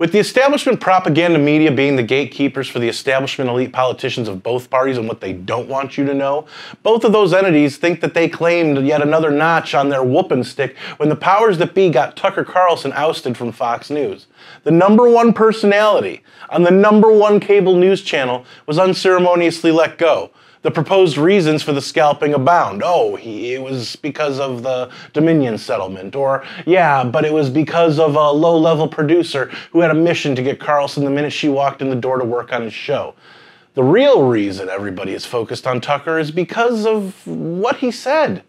With the establishment propaganda media being the gatekeepers for the establishment elite politicians of both parties and what they don't want you to know, both of those entities think that they claimed yet another notch on their whooping stick when the powers that be got Tucker Carlson ousted from Fox News. The #1 personality on the #1 cable news channel was unceremoniously let go. The proposed reasons for the scalping abound. Oh, it was because of the Dominion settlement. Or, yeah, but it was because of a low-level producer who had a mission to get Carlson the minute she walked in the door to work on his show. The real reason everybody is focused on Tucker is because of what he said.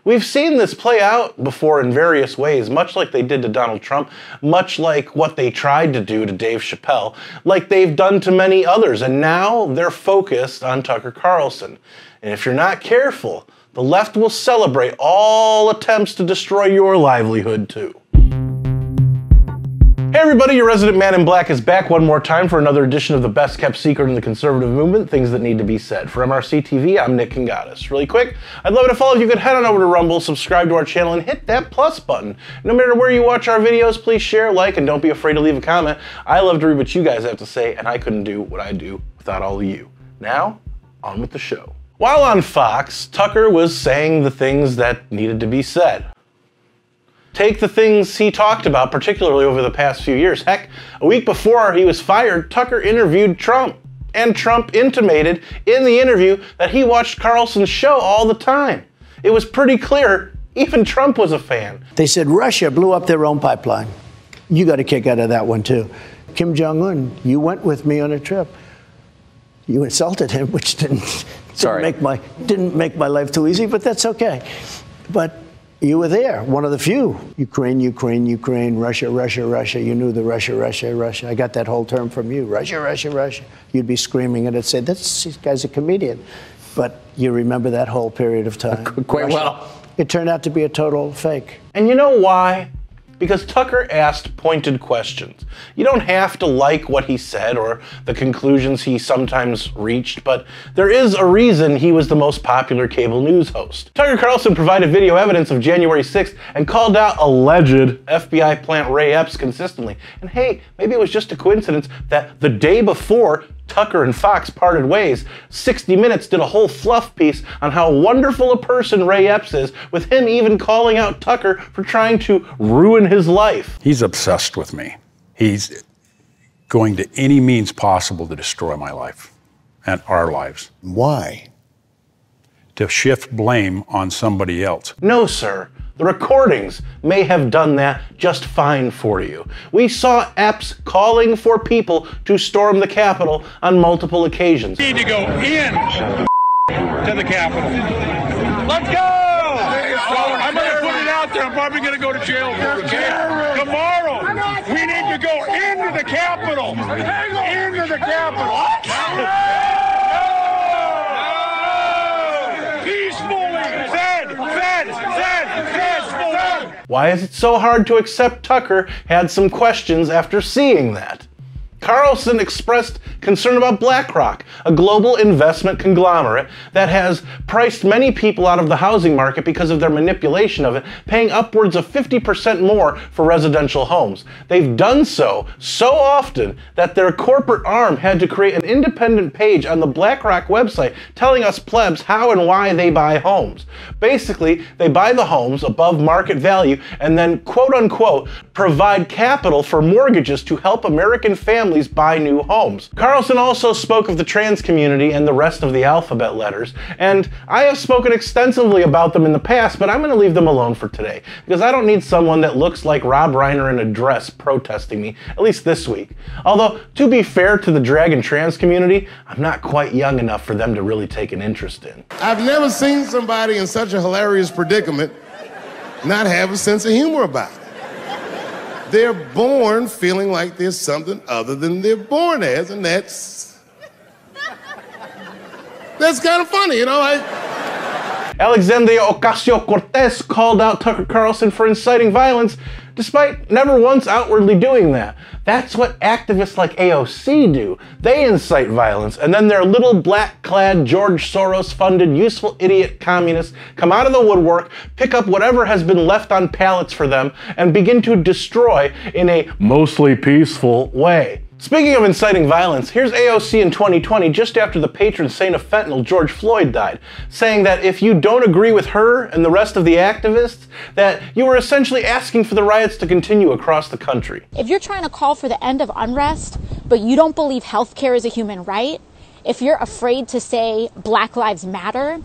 We've seen this play out before in various ways, much like they did to Donald Trump, much like what they tried to do to Dave Chappelle, like they've done to many others, and now they're focused on Tucker Carlson. And if you're not careful, the left will celebrate all attempts to destroy your livelihood too. Hey everybody, your resident man in black is back one more time for another edition of the best kept secret in the conservative movement, things that need to be said. For MRCTV, I'm Nick Kangadis. Really quick, I'd love it if all of you could head on over to Rumble, subscribe to our channel, and hit that plus button. No matter where you watch our videos, please share, like, and don't be afraid to leave a comment. I love to read what you guys have to say, and I couldn't do what I do without all of you. Now, on with the show. While on Fox, Tucker was saying the things that needed to be said. Take the things he talked about, particularly over the past few years. Heck, a week before he was fired, Tucker interviewed Trump. And Trump intimated in the interview that he watched Carlson's show all the time. It was pretty clear even Trump was a fan. They said Russia blew up their own pipeline. You got a kick out of that one too. Kim Jong-un, you went with me on a trip. You insulted him, which didn't make my life too easy, but that's okay. But you were there, one of the few. Ukraine, Ukraine, Ukraine, Russia, Russia, Russia. You knew the Russia, Russia, Russia. I got that whole term from you, Russia, Russia, Russia. You'd be screaming and I'd say, this guy's a comedian. But you remember that whole period of time. Quite well. It turned out to be a total fake. And you know why? Because Tucker asked pointed questions. You don't have to like what he said or the conclusions he sometimes reached, but there is a reason he was the most popular cable news host. Tucker Carlson provided video evidence of January 6th and called out alleged FBI plant Ray Epps consistently. And hey, maybe it was just a coincidence that the day before Tucker and Fox parted ways, 60 Minutes did a whole fluff piece on how wonderful a person Ray Epps is, with him even calling out Tucker for trying to ruin his life. He's obsessed with me. He's going to any means possible to destroy my life and our lives. Why? To shift blame on somebody else. No, sir. The recordings may have done that just fine for you. We saw Epps calling for people to storm the Capitol on multiple occasions. We need to go in to the Capitol. Let's go! So I'm going to put it out there. I'm probably going to go to jail for it. Okay? Tomorrow, we need to go into the Capitol. Into the Capitol. Why is it so hard to accept Tucker had some questions after seeing that? Carlson expressed concern about BlackRock, a global investment conglomerate that has priced many people out of the housing market because of their manipulation of it, paying upwards of 50% more for residential homes. They've done so often that their corporate arm had to create an independent page on the BlackRock website telling us plebs how and why they buy homes. Basically, they buy the homes above market value and then, quote unquote, provide capital for mortgages to help American families buy new homes. Carlson also spoke of the trans community and the rest of the alphabet letters, and I have spoken extensively about them in the past, but I'm going to leave them alone for today, because I don't need someone that looks like Rob Reiner in a dress protesting me, at least this week. Although, to be fair to the drag and trans community, I'm not quite young enough for them to really take an interest in. I've never seen somebody in such a hilarious predicament not have a sense of humor about it. They're born feeling like there's something other than they're born as, and that's kind of funny, you know? Alexandria Ocasio-Cortez called out Tucker Carlson for inciting violence despite never once outwardly doing that. That's what activists like AOC do. They incite violence, and then their little black-clad, George Soros-funded, useful idiot communists come out of the woodwork, pick up whatever has been left on pallets for them, and begin to destroy in a mostly peaceful way. Speaking of inciting violence, here's AOC in 2020, just after the patron saint of fentanyl, George Floyd, died, saying that if you don't agree with her and the rest of the activists, that you are essentially asking for the riots to continue across the country. If you're trying to call for the end of unrest, but you don't believe healthcare is a human right, if you're afraid to say Black Lives Matter,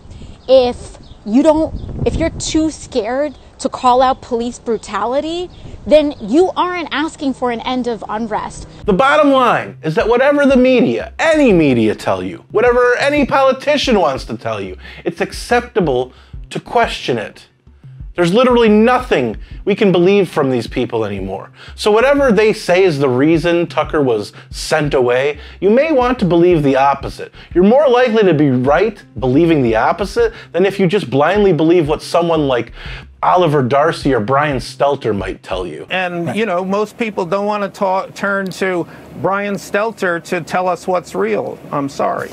if you're too scared to call out police brutality, then you aren't asking for an end of unrest. The bottom line is that whatever the media, any media tell you, whatever any politician wants to tell you, it's acceptable to question it. There's literally nothing we can believe from these people anymore. So whatever they say is the reason Tucker was sent away, you may want to believe the opposite. You're more likely to be right believing the opposite than if you just blindly believe what someone like Oliver Darcy or Brian Stelter might tell you. And, you know, most people don't want to turn to Brian Stelter to tell us what's real. I'm sorry.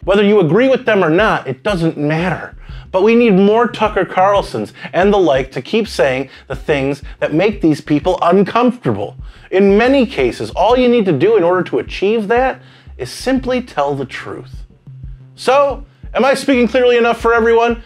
Whether you agree with them or not, it doesn't matter. But we need more Tucker Carlsons and the like to keep saying the things that make these people uncomfortable. In many cases, all you need to do in order to achieve that is simply tell the truth. So, am I speaking clearly enough for everyone?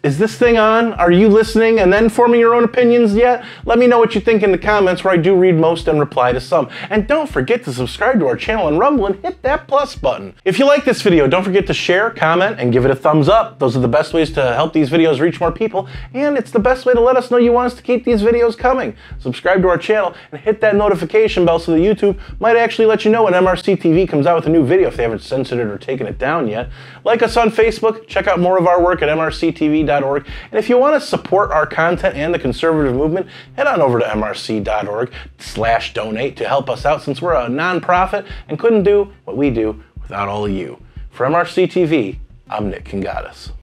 Is this thing on? Are you listening and then forming your own opinions yet? Let me know what you think in the comments, where I do read most and reply to some. And don't forget to subscribe to our channel on Rumble and hit that plus button. If you like this video, don't forget to share, comment, and give it a thumbs up. Those are the best ways to help these videos reach more people, and it's the best way to let us know you want us to keep these videos coming. Subscribe to our channel and hit that notification bell so that YouTube might actually let you know when MRCTV comes out with a new video if they haven't censored it or taken it down yet. Like us on Facebook, check out more of our work at MRCTV.org. And if you want to support our content and the conservative movement, head on over to MRC.org/donate to help us out, since we're a non-profit and couldn't do what we do without all of you. For MRC TV, I'm Nick Kangadis.